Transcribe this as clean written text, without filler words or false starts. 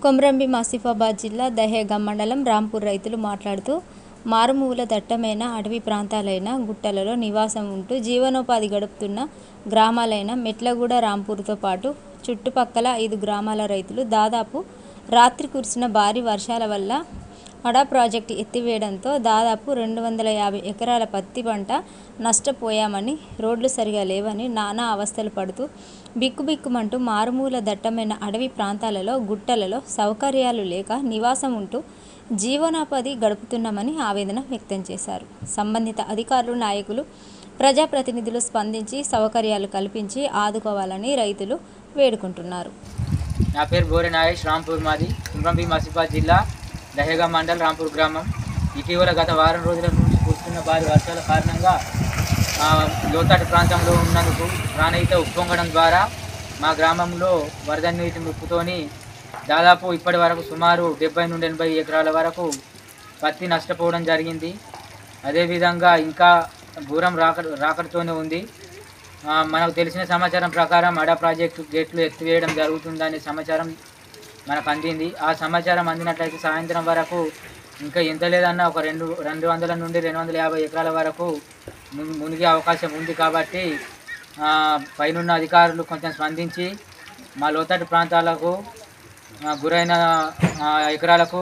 కొమరంభీం ఆసిఫాబాద్ జిల్లా దహేగాం మండలం రాంపూర్ రైతులు మాట్లాడుతూ మారుమూల దట్టమైన అటవీ ప్రాంతాలైన గుట్టలలో నివాసం ఉంటూ జీవనోపాధి గడుపుతున్న గ్రామాలైన మెట్లగూడ రాంపూర్తో పాటు చుట్టుపక్కల 5 గ్రామాల రైతులు దాదాపు రాత్రి కురిసిన భారీ వర్షాల వల్ల అడా ప్రాజెక్టు ఎత్తివేయడంతో దాదాపు 250 ఎకరాల పత్తి పంట నష్టపోయామని, రోడ్లు సరిగా లేవని నానా అవస్థలు పడుతూ బిక్కుబిక్కుమంటూ మారుమూల దట్టమైన అడవి ప్రాంతాలలో గుట్టలలో సౌకర్యాలు లేక నివాసం ఉంటూ జీవనోపాధి గడుపుతున్నామని ఆవేదన వ్యక్తం చేశారు. సంబంధిత అధికారులు, నాయకులు, ప్రజాప్రతినిధులు స్పందించి సౌకర్యాలు కల్పించి ఆదుకోవాలని రైతులు వేడుకుంటున్నారు. నా పేరు బోరె నాగేష్, రాంపూర్ మాది. కొమరంభీం ఆసిఫాబాద్ జిల్లా దహేగాం మండల్ రాంపూర్ గ్రామం. ఇటీవల గత వారం రోజుల నుంచి కురుస్తున్న భారీ వర్షాల కారణంగా లోతట్టు ప్రాంతంలో ఉన్నందుకు ప్రాణహిత ఉప్పొంగడం ద్వారా మా గ్రామంలో వరద నీటి ముప్పుతోని దాదాపు ఇప్పటి వరకు సుమారు 70 నుండి 80 ఎకరాల వరకు పత్తి నష్టపోవడం జరిగింది. అదేవిధంగా ఇంకా దూరం రాకడతోనే ఉంది. మనకు తెలిసిన సమాచారం ప్రకారం అడా ప్రాజెక్టు గేట్లు ఎత్తివేయడం జరుగుతుందనే సమాచారం మనకు అందింది. ఆ సమాచారం అందినట్లయితే సాయంత్రం వరకు ఇంకా ఎంత లేదన్నా ఒక 200 నుండి 250 ఎకరాల వరకు మునిగే అవకాశం ఉంది. కాబట్టి పైనున్న అధికారులు కొంచెం స్పందించి మా లోతట్టు ప్రాంతాలకు గురైన ఎకరాలకు